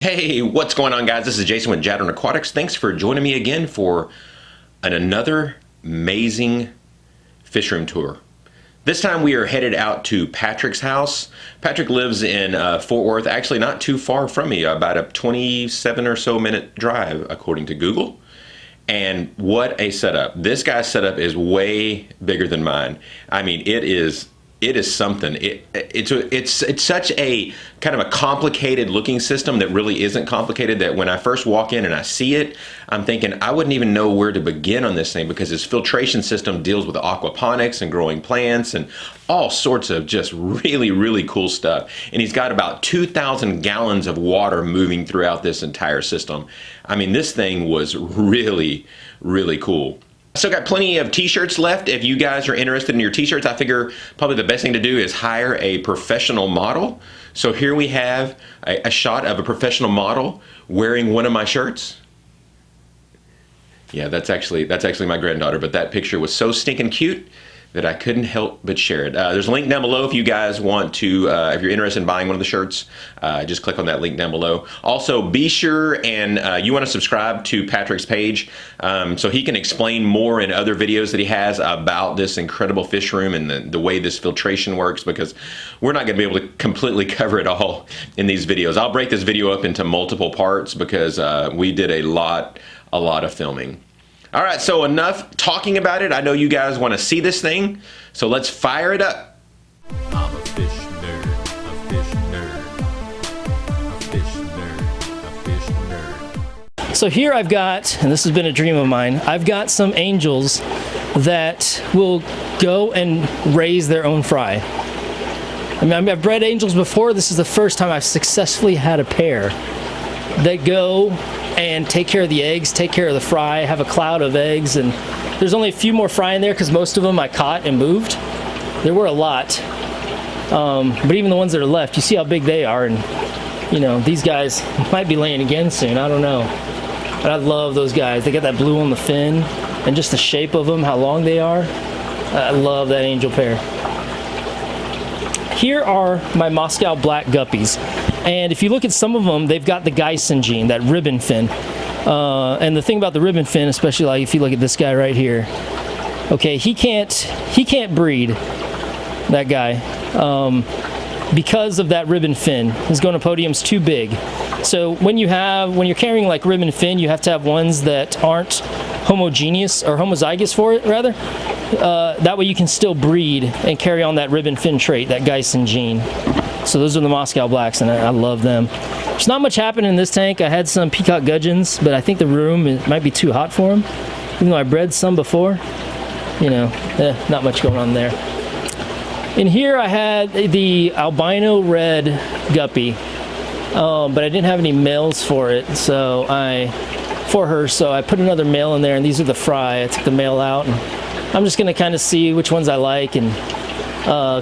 Hey, what's going on, guys? This is Jason with Jadren Aquatics. Thanks for joining me again for another amazing fish room tour. This time we are headed out to Patrick's house. Patrick lives in Fort Worth, actually not too far from me, about a 27 or so minute drive according to Google. And what a setup. This guy's setup is way bigger than mine. I mean, it is something. It's such a kind of a complicated looking system that really isn't complicated, that when I first walk in and I see it, I'm thinking I wouldn't even know where to begin on this thing, because his filtration system deals with aquaponics and growing plants and all sorts of just really cool stuff. And he's got about 2,000 gallons of water moving throughout this entire system. I mean, this thing was really cool. Still got plenty of t-shirts left. If you guys are interested in your t-shirts, I figure probably the best thing to do is hire a professional model. So here we have a shot of a professional model wearing one of my shirts. Yeah, that's actually my granddaughter, but that picture was so stinking cute that I couldn't help but share it. There's a link down below if you guys want to, if you're interested in buying one of the shirts, just click on that link down below. Also, be sure and you want to subscribe to Patrick's page so he can explain more in other videos that he has about this incredible fish room and the way this filtration works, because we're not going to be able to completely cover it all in these videos. I'll break this video up into multiple parts because we did a lot of filming. All right, so enough talking about it. I know you guys want to see this thing, so let's fire it up. I'm a fish nerd, a fish nerd, a fish nerd, a fish nerd. So here I've got, and this has been a dream of mine, I've got some angels that will go and raise their own fry. I mean, I've bred angels before. This is the first time I've successfully had a pair that go and take care of the eggs, take care of the fry, have a cloud of eggs, and there's only a few more fry in there because most of them I caught and moved. There were a lot, but even the ones that are left, you see how big they are, and you know, these guys might be laying again soon, I don't know. But I love those guys. They got that blue on the fin, and just the shape of them, how long they are. I love that angel pair. Here are my Moscow black guppies. And if you look at some of them, they've got the Geisen gene, that ribbon fin. And the thing about the ribbon fin, especially like if you look at this guy right here, okay, he can't breed, that guy, because of that ribbon fin. His gonopodium's too big. So when you're carrying like ribbon fin, you have to have ones that aren't homogeneous or homozygous for it, rather. That way you can still breed and carry on that ribbon fin trait, that Geisen gene. So those are the Moscow blacks, and I love them. There's not much happening in this tank. I had some peacock gudgeons, but I think the room might be too hot for them. Even though I bred some before, you know, not much going on there. In here I had the Albino Red Guppy, but I didn't have any males for it, so I put another male in there, and these are the fry. I took the male out, and I'm just gonna kind of see which ones I like and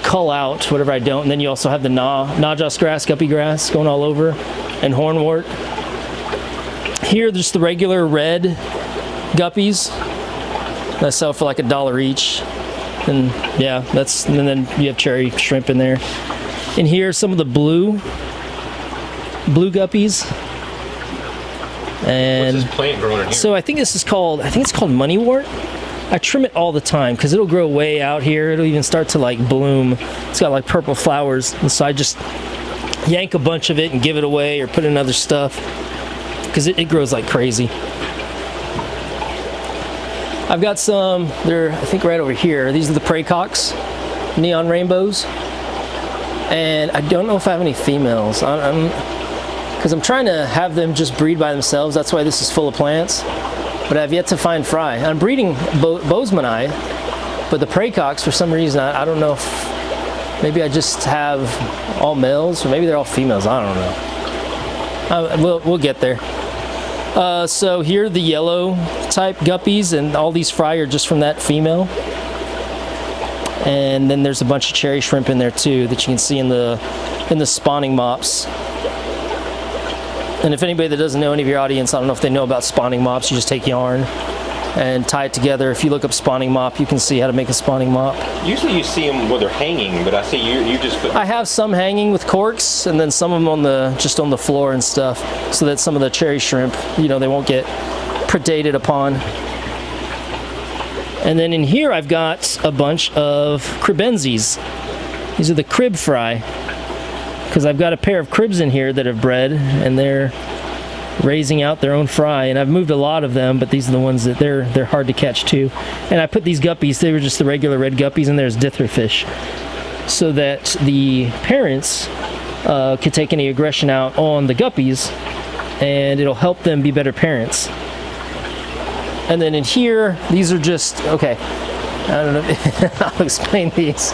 cull out whatever I don't. And then you also have the Najas grass, guppy grass going all over, and hornwort. Here, just the regular red guppies that I sell for like $1 each. And yeah, and then you have cherry shrimp in there. And here, some of the blue guppies. And what's this plant growing in here? So I think it's called moneywort. I trim it all the time because it'll grow way out here. It'll even start to like bloom. It's got like purple flowers, and so I just yank a bunch of it and give it away or put in other stuff because it grows like crazy. I've got some, they're I think right over here. These are the praycocks, neon rainbows, and I don't know if I have any females. Because I'm trying to have them just breed by themselves. That's why this is full of plants. But I've yet to find fry. I'm breeding Bozemanite, but the praycocks, for some reason, I don't know if maybe I just have all males, or maybe they're all females. I don't know. We'll get there. So here are the yellow type guppies, and all these fry are just from that female. And then there's a bunch of cherry shrimp in there too that you can see in the spawning mops. And if anybody that doesn't know, any of your audience, I don't know if they know about spawning mops, you just take yarn and tie it together. If you look up spawning mop, you can see how to make a spawning mop. Usually you see them where they're hanging, but I see you just put... I have some hanging with corks, and then some of them on just on the floor and stuff, so that some of the cherry shrimp, you know, they won't get predated upon. And then in here I've got a bunch of cribbenses. These are the crib fry, because I've got a pair of cribs in here that have bred, and they're raising out their own fry, and I've moved a lot of them, but these are the ones that they're hard to catch too. And I put these guppies, they were just the regular red guppies, and there's ditherfish, so that the parents could take any aggression out on the guppies, and it'll help them be better parents. And then in here, these are just, okay, I don't know, I'll explain these.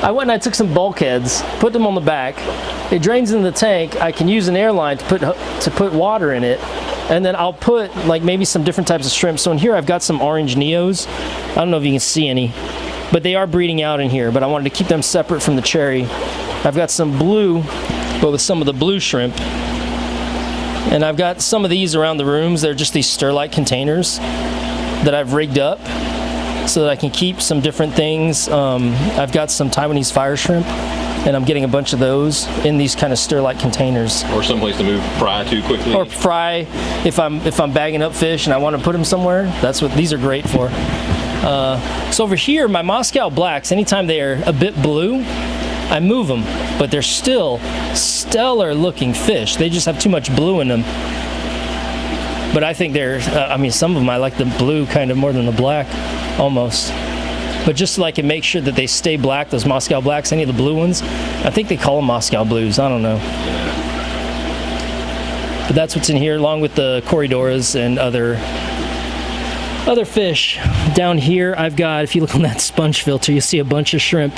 I went and I took some bulkheads, put them on the back. It drains in the tank. I can use an airline to put water in it, and then I'll put like maybe some different types of shrimp. So in here I've got some orange neos. I don't know if you can see any, but they are breeding out in here, but I wanted to keep them separate from the cherry. I've got some blue, but with some of the blue shrimp. And I've got some of these around the rooms. They're just these Sterlite containers that I've rigged up so that I can keep some different things. I've got some Taiwanese fire shrimp, and I'm getting a bunch of those in these kind of Sterlite containers. Or someplace to move fry to quickly. Or fry, if I'm bagging up fish and I want to put them somewhere, that's what these are great for. So over here, my Moscow Blacks, anytime they are a bit blue, I move them, but they're still stellar looking fish. They just have too much blue in them. But I think they're, I mean, some of them I like the blue kind of more than the black, almost. But just so I can make sure that they stay black, those Moscow Blacks, any of the blue ones, I think they call them Moscow Blues, I don't know. But that's what's in here, along with the Corridoras and other fish. Down here I've got, if you look on that sponge filter, you see a bunch of shrimp.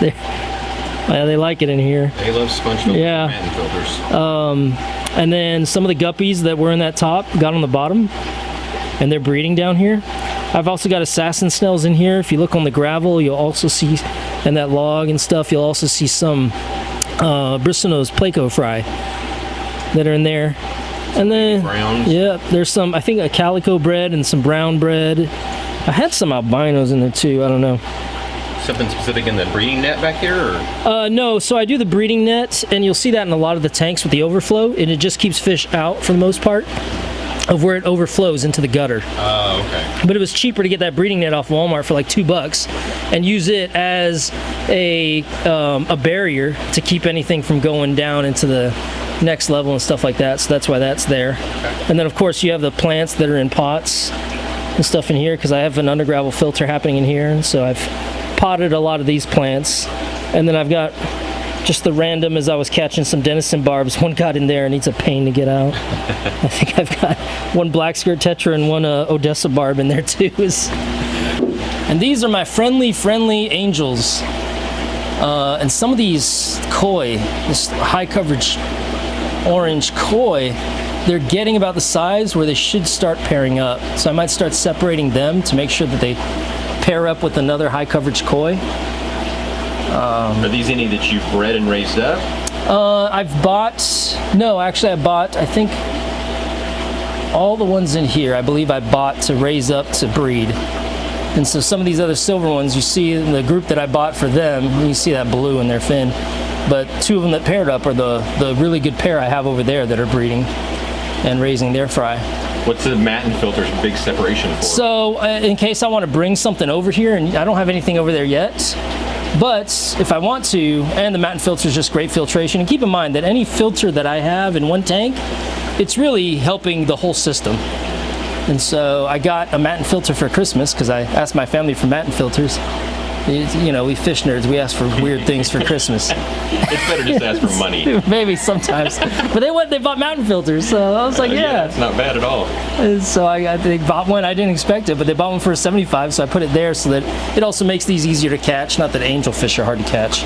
They like it in here. They love sponge filters, yeah. and filters. And then some of the guppies that were in that top got on the bottom, and they're breeding down here. I've also got assassin snails in here. If you look on the gravel, you'll also see, and that log and stuff, you'll also see some bristlenose Placo fry that are in there. And then, yeah, there's some, I think a calico bread and some brown bread. I had some albinos in there too, I don't know. Something specific in the breeding net back here? Or? No, so I do the breeding net, and you'll see that in a lot of the tanks with the overflow, and it just keeps fish out for the most part of where it overflows into the gutter. Oh, okay. But it was cheaper to get that breeding net off Walmart for like $2 and use it as a barrier to keep anything from going down into the next level and stuff like that, so that's why that's there. Okay. And then of course you have the plants that are in pots and stuff in here, because I have an undergravel filter happening in here, and so I've potted a lot of these plants. And then I've got just the random, as I was catching some Denison barbs, one got in there and it's a pain to get out. I think I've got one black skirt tetra and one Odessa barb in there too. And these are my friendly angels. And some of these koi, this high coverage orange koi, they're getting about the size where they should start pairing up. So I might start separating them to make sure that they pair up with another high coverage koi. Are these any that you've bred and raised up? I've bought, no, actually I bought, I think all the ones in here, I believe I bought to raise up to breed. And so some of these other silver ones, you see in the group that I bought for them, you see that blue in their fin. But two of them that paired up are the really good pair I have over there that are breeding and raising their fry. What's the Matin filter's big separation for? So in case I want to bring something over here, and I don't have anything over there yet, but if I want to, and the Matin filter is just great filtration, and keep in mind that any filter that I have in one tank, it's really helping the whole system. And so I got a Matin filter for Christmas because I asked my family for Matin filters. You know, we fish nerds, we ask for weird things for Christmas. It's better just to ask for money. Maybe sometimes. But they bought Matin filters, so I was like, yeah. It's not bad at all. And so they bought one, I didn't expect it, but they bought one for $75, so I put it there so that it also makes these easier to catch. Not that angelfish are hard to catch,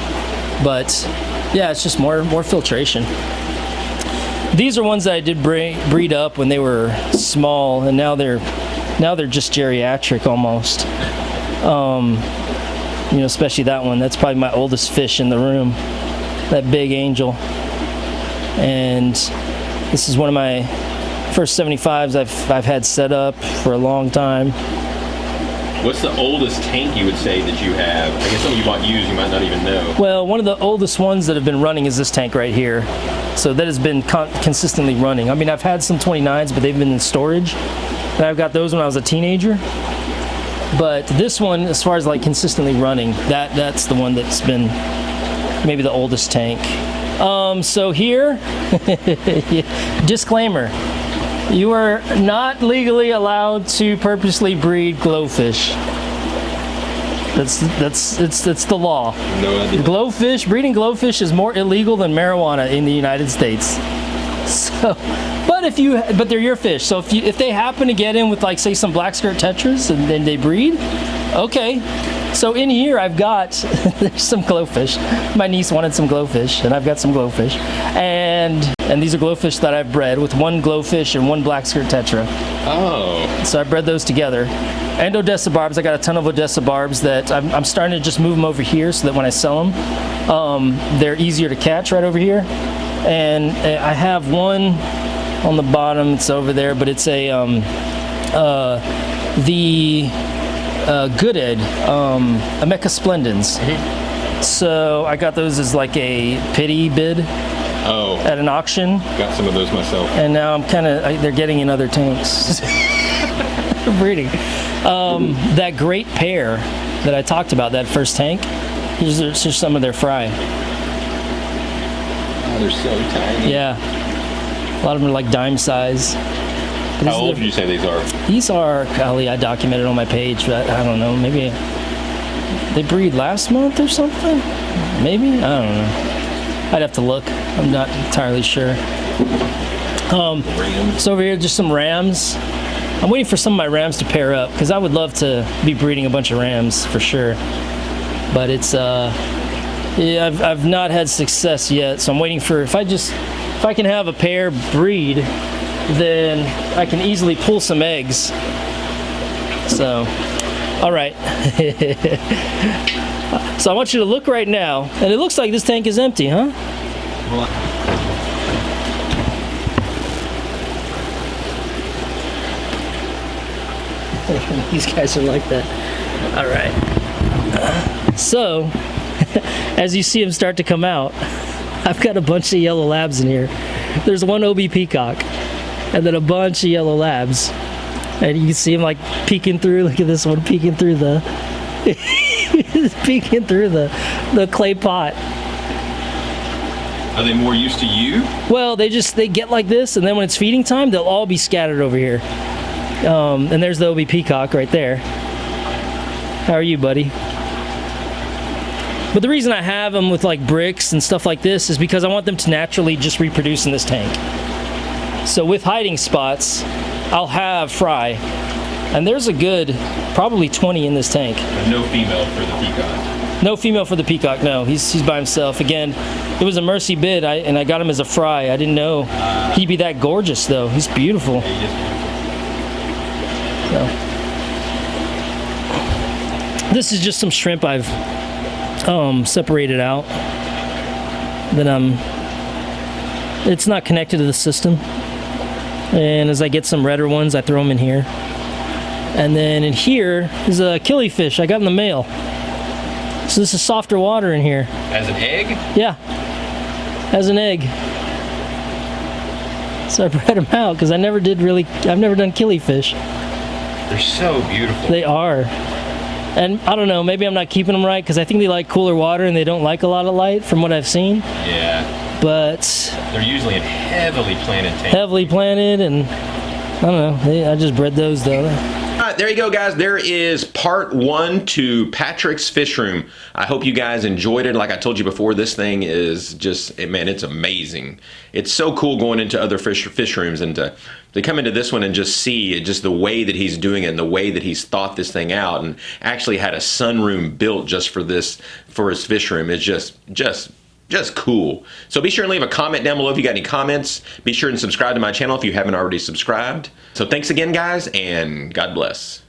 but yeah, it's just more filtration. These are ones that I did breed up when they were small, and now they're just geriatric almost. You know, especially that one. That's probably my oldest fish in the room, that big angel. And this is one of my First 75s I've had set up for a long time. What's the oldest tank you would say that you have? I guess some you bought used, you might not even know. Well, one of the oldest ones that have been running is this tank right here. So that has been consistently running. I mean, I've had some 29s, but they've been in storage. And I've got those when I was a teenager. But this one, as far as like consistently running, that's the one that's been maybe the oldest tank. So here, disclaimer. You are not legally allowed to purposely breed glowfish. It's the law. No idea. Breeding glowfish is more illegal than marijuana in the United States. So, but they're your fish. So if they happen to get in with, like, say, some black skirt tetras and then they breed, okay. So in here I've got there's some glowfish. My niece wanted some glowfish, and I've got some glowfish, and these are glowfish that I've bred with one glowfish and one black skirt tetra. Oh. So I bred those together. And Odessa barbs. I got a ton of Odessa barbs that I'm starting to just move them over here so that when I sell them, they're easier to catch right over here. And I have one on the bottom. It's over there, but it's a Good Ed, Ameca splendens. So I got those as like a pity bid at an auction. Got some of those myself. And now I'm they're getting in other tanks. Breeding. That great pair that I talked about, that first tank, here's some of their fry. Oh, they're so tiny. Yeah. A lot of them are like dime size. How old would you say these are? These are, golly, I documented on my page, but I don't know, maybe they breed last month or something? Maybe? I don't know. I'd have to look. I'm not entirely sure. So over here, just some rams. I'm waiting for some of my rams to pair up, because I would love to be breeding a bunch of rams for sure. But it's, yeah, I've not had success yet, so I'm waiting for, if I can have a pair breed, then I can easily pull some eggs. So, all right. So I want you to look right now, and it looks like this tank is empty, huh? These guys are like that. All right. So, as you see them start to come out, I've got a bunch of yellow labs in here. There's one OB peacock, and then a bunch of yellow labs, and you can see him like peeking through. Look at this one peeking through the peeking through the clay pot. Are they more used to you? Well, they get like this, and then when it's feeding time, they'll all be scattered over here. And there's the OB peacock right there. How are you, buddy? But the reason I have them with like bricks and stuff like this is because I want them to naturally just reproduce in this tank. So with hiding spots, I'll have fry. And there's a good, probably 20 in this tank. But no female for the peacock. No female for the peacock, no. He's by himself. Again, it was a mercy bid, and I got him as a fry. I didn't know he'd be that gorgeous, though. He's beautiful. So. This is just some shrimp I've separated out. Then it's not connected to the system. And as I get some redder ones, I throw them in here. And then in here is a killifish I got in the mail. So this is softer water in here. As an egg? Yeah, as an egg. So I bred them out because I've never done killifish. They're so beautiful. They are. And I don't know, maybe I'm not keeping them right because I think they like cooler water and they don't like a lot of light from what I've seen. Yeah. But they're usually in heavily planted tanks. Heavily planted, and I don't know. I just bred those though. All right, there you go, guys. There is part 1 to Patrick's fish room. I hope you guys enjoyed it. Like I told you before, this thing is just, man, it's amazing. It's so cool going into other fish rooms and to come into this one and just see just the way that he's doing it and the way that he's thought this thing out and actually had a sunroom built just for his fish room. It's just cool. So be sure and leave a comment down below if you got any comments. Be sure and subscribe to my channel if you haven't already subscribed. So thanks again, guys, and God bless.